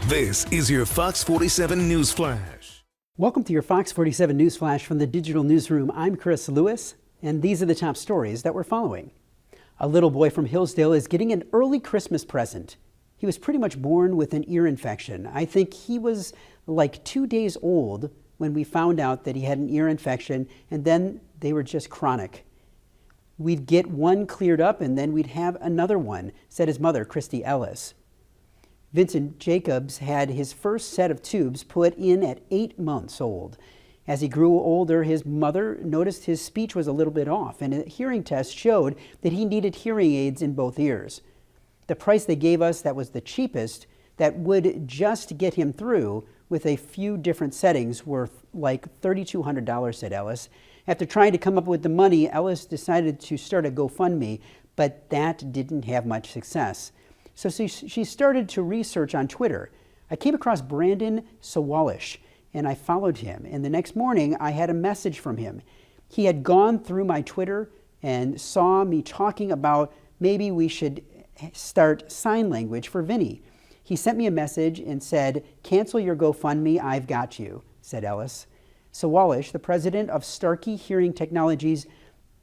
This is your Fox 47 Newsflash. Welcome to your Fox 47 Newsflash from the Digital Newsroom. I'm Chris Lewis, and these are the top stories that we're following. A little boy from Hillsdale is getting an early Christmas present. He was pretty much born with an ear infection. I think he was like 2 days old when we found out that he had an ear infection, and then they were just chronic. We'd get one cleared up, and then we'd have another one, said his mother, Christy Ellis. Vincent Jacobs had his first set of tubes put in at 8 months old. As he grew older, his mother noticed his speech was a little bit off, and a hearing test showed that he needed hearing aids in both ears. The price they gave us that was the cheapest, that would just get him through with a few different settings, worth like $3,200, said Ellis. After trying to come up with the money, Ellis decided to start a GoFundMe, but that didn't have much success. So she started to research on Twitter. I came across Brandon Sawalish, and I followed him. And the next morning, I had a message from him. He had gone through my Twitter and saw me talking about maybe we should start sign language for Vinny. He sent me a message and said, "Cancel your GoFundMe, I've got you," said Ellis. Sawalish, the president of Starkey Hearing Technologies,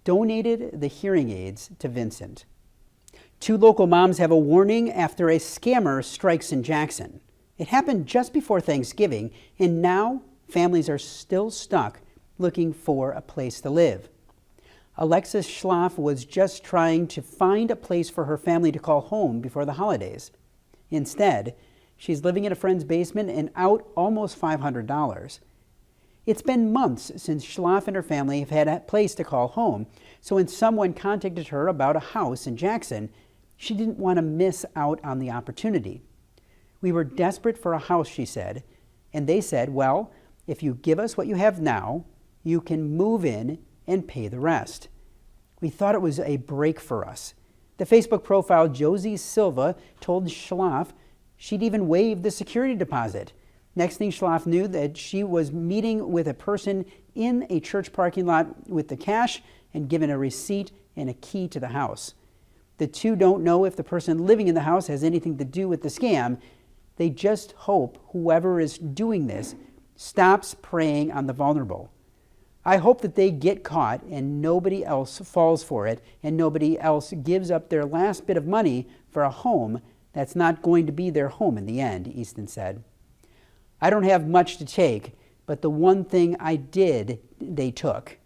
donated the hearing aids to Vincent. 2 local moms have a warning after a scammer strikes in Jackson. It happened just before Thanksgiving, and now families are still stuck looking for a place to live. Alexis Schlaff was just trying to find a place for her family to call home before the holidays. Instead, she's living in a friend's basement and out almost $500. It's been months since Schlaff and her family have had a place to call home, so when someone contacted her about a house in Jackson, she didn't want to miss out on the opportunity. "We were desperate for a house," she said, and they said, "Well, if you give us what you have now, you can move in and pay the rest." We thought it was a break for us. The Facebook profile Josie Silva told Schlaff she'd even waived the security deposit. Next thing Schlaff knew, that she was meeting with a person in a church parking lot with the cash and given a receipt and a key to the house. The two don't know if the person living in the house has anything to do with the scam. They just hope whoever is doing this stops preying on the vulnerable. I hope that they get caught and nobody else falls for it and nobody else gives up their last bit of money for a home that's not going to be their home in the end, Easton said. "I don't have much to take, but the one thing I did, they took.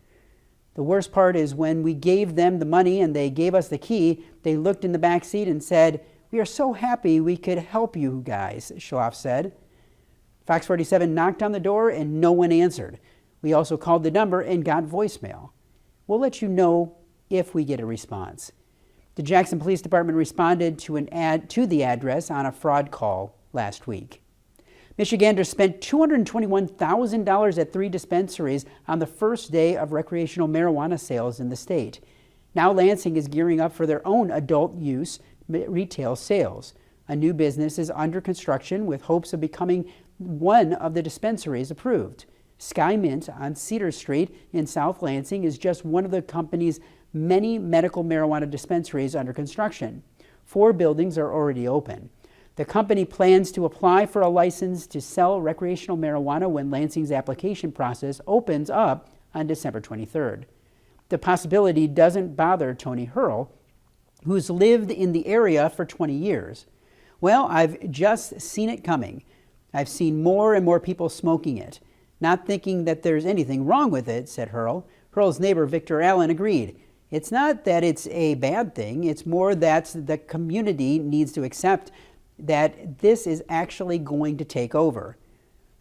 The worst part is when we gave them the money and they gave us the key, they looked in the back seat and said, 'We are so happy we could help you guys,'" Schlaff said. Fox 47 knocked on the door and no one answered. We also called the number and got voicemail. We'll let you know if we get a response. The Jackson Police Department responded to the address on a fraud call last week. Michiganders spent $221,000 at 3 dispensaries on the first day of recreational marijuana sales in the state. Now Lansing is gearing up for their own adult use retail sales. A new business is under construction with hopes of becoming one of the dispensaries approved. Sky Mint on Cedar Street in South Lansing is just one of the company's many medical marijuana dispensaries under construction. 4 buildings are already open. The company plans to apply for a license to sell recreational marijuana when Lansing's application process opens up on December 23rd. The possibility doesn't bother Tony Hurl, who's lived in the area for 20 years. "Well, I've just seen it coming. I've seen more and more people smoking it. Not thinking that there's anything wrong with it," said Hurl. Hurl's neighbor, Victor Allen, agreed. "It's not that it's a bad thing. It's more that the community needs to accept that this is actually going to take over.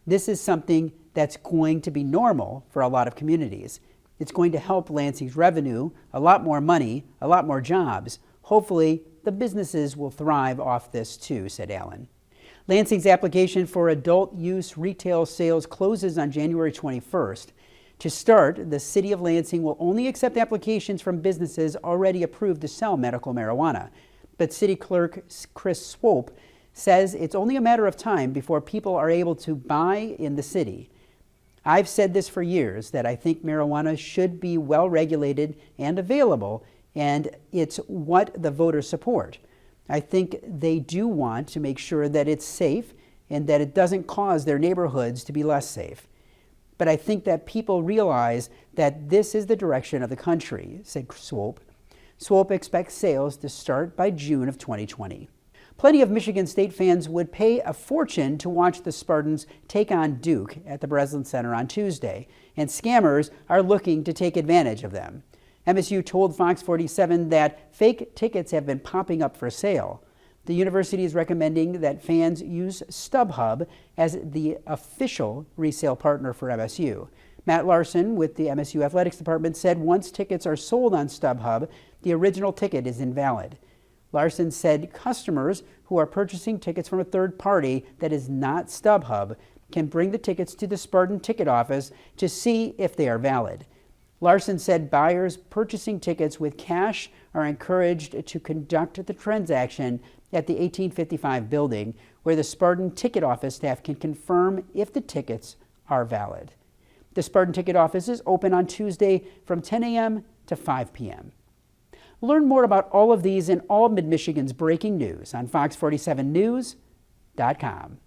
This is something that's going to be normal for a lot of communities. It's going to help Lansing's revenue, a lot more money, a lot more jobs. Hopefully, the businesses will thrive off this too," said Allen. Lansing's application for adult use retail sales closes on January 21st. To start, the City of Lansing will only accept applications from businesses already approved to sell medical marijuana. But City Clerk Chris Swope says it's only a matter of time before people are able to buy in the city. "I've said this for years, that I think marijuana should be well regulated and available, and it's what the voters support. I think they do want to make sure that it's safe and that it doesn't cause their neighborhoods to be less safe. But I think that people realize that this is the direction of the country, said Swope. Swope expects sales to start by June of 2020. Plenty of Michigan State fans would pay a fortune to watch the Spartans take on Duke at the Breslin Center on Tuesday, and scammers are looking to take advantage of them. MSU told Fox 47 that fake tickets have been popping up for sale. The university is recommending that fans use StubHub as the official resale partner for MSU. Matt Larson with the MSU Athletics Department said once tickets are sold on StubHub, the original ticket is invalid. Larson said customers who are purchasing tickets from a third party that is not StubHub can bring the tickets to the Spartan ticket office to see if they are valid. Larson said buyers purchasing tickets with cash are encouraged to conduct the transaction at the 1855 building, where the Spartan ticket office staff can confirm if the tickets are valid. The Spartan ticket office is open on Tuesday from 10 a.m. to 5 p.m. Learn more about all of these and all Mid-Michigan's breaking news on fox47news.com.